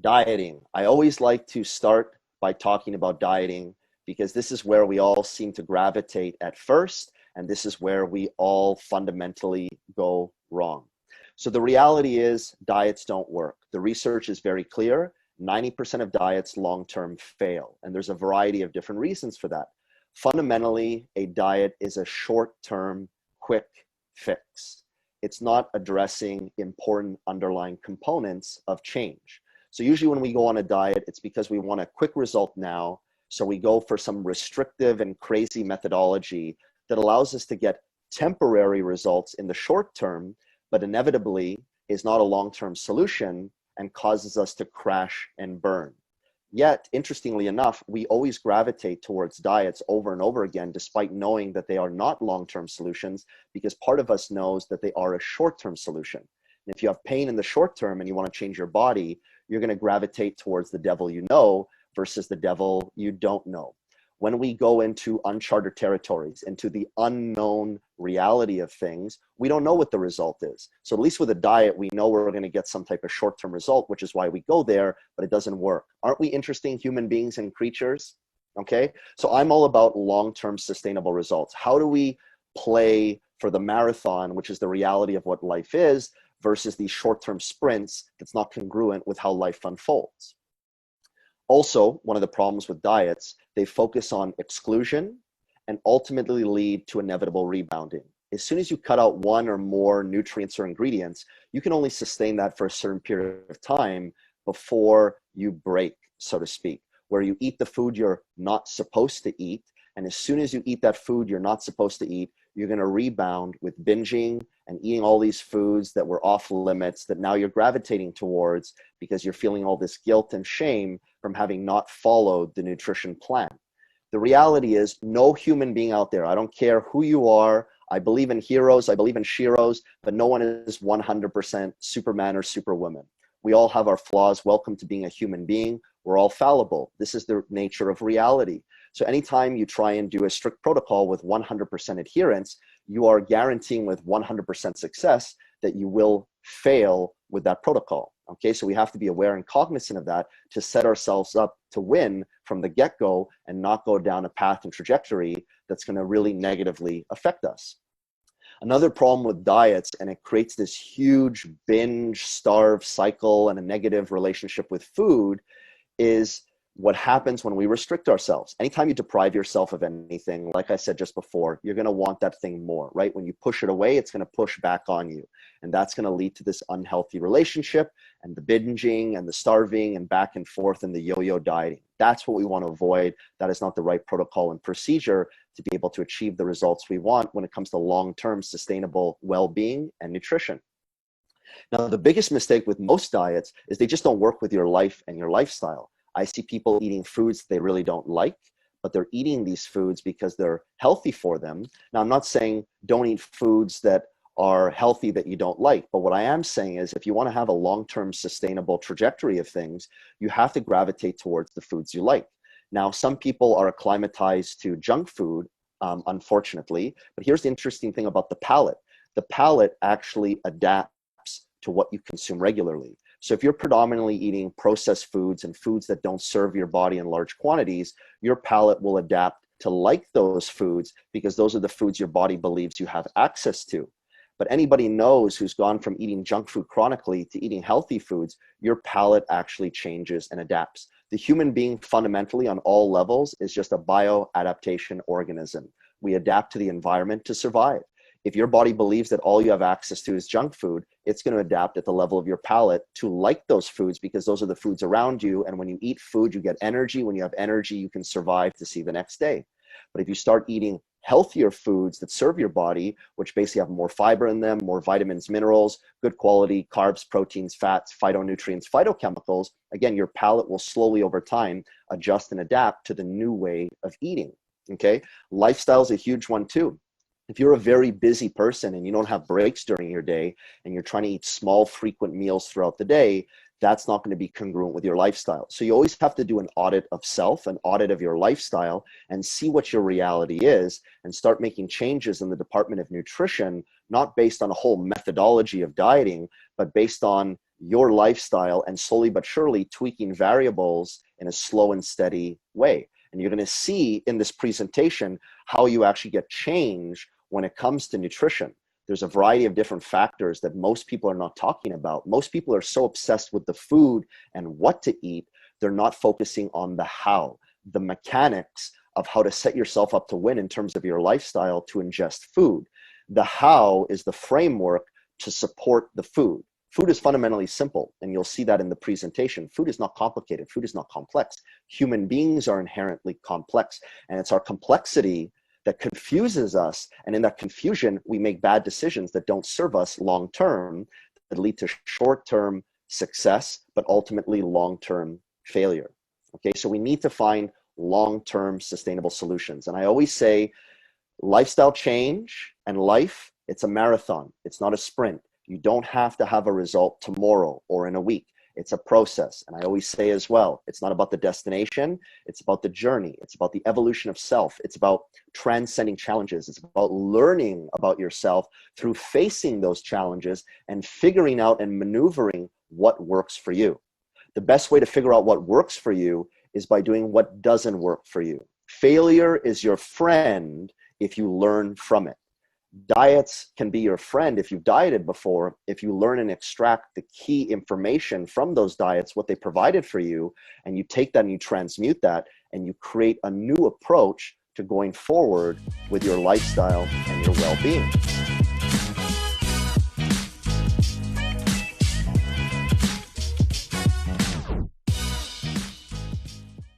Dieting. I always like to start by talking about dieting because this is where we all seem to gravitate at first, and this is where we all fundamentally go wrong. So the reality is diets don't work. The research is very clear. 90% of diets long-term fail, and there's a variety of different reasons for that. Fundamentally, a diet is a short-term, quick fix. It's not addressing important underlying components of change. So usually when we go on a diet, it's because we want a quick result now. So we go for some restrictive and crazy methodology that allows us to get temporary results in the short term, but inevitably is not a long-term solution and causes us to crash and burn. Yet, interestingly enough, we always gravitate towards diets over and over again, despite knowing that they are not long-term solutions, because part of us knows that they are a short-term solution. And if you have pain in the short term and you want to change your body, you're going to gravitate towards the devil you know versus the devil you don't know. When we go into uncharted territories, into the unknown reality of things, we don't know what the result is. So at least with a diet, we know we're going to get some type of short-term result, which is why we go there, but it doesn't work. Aren't we interesting human beings and creatures? Okay, so I'm all about long-term sustainable results. How do we play for the marathon, which is the reality of what life is, versus these short-term sprints that's not congruent with how life unfolds? Also, one of the problems with diets, they focus on exclusion and ultimately lead to inevitable rebounding. As soon as you cut out one or more nutrients or ingredients, you can only sustain that for a certain period of time before you break, so to speak, where you eat the food you're not supposed to eat. And as soon as you eat that food you're not supposed to eat, you're going to rebound with binging and eating all these foods that were off limits that now you're gravitating towards because you're feeling all this guilt and shame from having not followed the nutrition plan. The reality is no human being out there, I don't care who you are, I believe in heroes, I believe in sheroes, but no one is 100% Superman or Superwoman. We all have our flaws. Welcome to being a human being. We're all fallible. This is the nature of reality. So anytime you try and do a strict protocol with 100% adherence, you are guaranteeing with 100% success that you will fail with that protocol. Okay, so we have to be aware and cognizant of that to set ourselves up to win from the get-go and not go down a path and trajectory that's going to really negatively affect us. Another problem with diets, and it creates this huge binge, starve cycle and a negative relationship with food, is what happens when we restrict ourselves. Anytime you deprive yourself of anything, like I said just before, you're going to want that thing more, right? When you push it away, it's going to push back on you. And that's going to lead to this unhealthy relationship and the binging and the starving and back and forth and the yo-yo dieting. That's what we want to avoid. That is not the right protocol and procedure to be able to achieve the results we want when it comes to long-term sustainable well-being and nutrition. Now, the biggest mistake with most diets is they just don't work with your life and your lifestyle. I see people eating foods they really don't like, but they're eating these foods because they're healthy for them. Now, I'm not saying don't eat foods that are healthy that you don't like, but what I am saying is if you want to have a long-term sustainable trajectory of things, you have to gravitate towards the foods you like. Now, some people are acclimatized to junk food, unfortunately, but here's the interesting thing about the palate. The palate actually adapts to what you consume regularly. So if you're predominantly eating processed foods and foods that don't serve your body in large quantities, your palate will adapt to like those foods because those are the foods your body believes you have access to. But anybody knows who's gone from eating junk food chronically to eating healthy foods, your palate actually changes and adapts. The human being fundamentally on all levels is just a bioadaptation organism. We adapt to the environment to survive. If your body believes that all you have access to is junk food, it's going to adapt at the level of your palate to like those foods because those are the foods around you. And when you eat food, you get energy. When you have energy, you can survive to see the next day. But if you start eating healthier foods that serve your body, which basically have more fiber in them, more vitamins, minerals, good quality carbs, proteins, fats, phytonutrients, phytochemicals, again, your palate will slowly over time adjust and adapt to the new way of eating. Okay, lifestyle is a huge one too. If you're a very busy person and you don't have breaks during your day and you're trying to eat small, frequent meals throughout the day, that's not going to be congruent with your lifestyle. So you always have to do an audit of self, an audit of your lifestyle, and see what your reality is and start making changes in the department of nutrition, not based on a whole methodology of dieting, but based on your lifestyle and slowly but surely tweaking variables in a slow and steady way. And you're going to see in this presentation how you actually get change when it comes to nutrition. There's a variety of different factors that most people are not talking about. Most people are so obsessed with the food and what to eat, they're not focusing on the how, the mechanics of how to set yourself up to win in terms of your lifestyle to ingest food. The how is the framework to support the food. Food is fundamentally simple, and you'll see that in the presentation. Food is not complicated. Food is not complex. Human beings are inherently complex, and it's our complexity that confuses us. And in that confusion, we make bad decisions that don't serve us long-term, that lead to short-term success, but ultimately long-term failure. Okay, so we need to find long-term sustainable solutions. And I always say, lifestyle change and life, it's a marathon. It's not a sprint. You don't have to have a result tomorrow or in a week. It's a process. And I always say as well, it's not about the destination. It's about the journey. It's about the evolution of self. It's about transcending challenges. It's about learning about yourself through facing those challenges and figuring out and maneuvering what works for you. The best way to figure out what works for you is by doing what doesn't work for you. Failure is your friend if you learn from it. Diets can be your friend if you've dieted before, if you learn and extract the key information from those diets, what they provided for you, and you take that and you transmute that, and you create a new approach to going forward with your lifestyle and your well-being.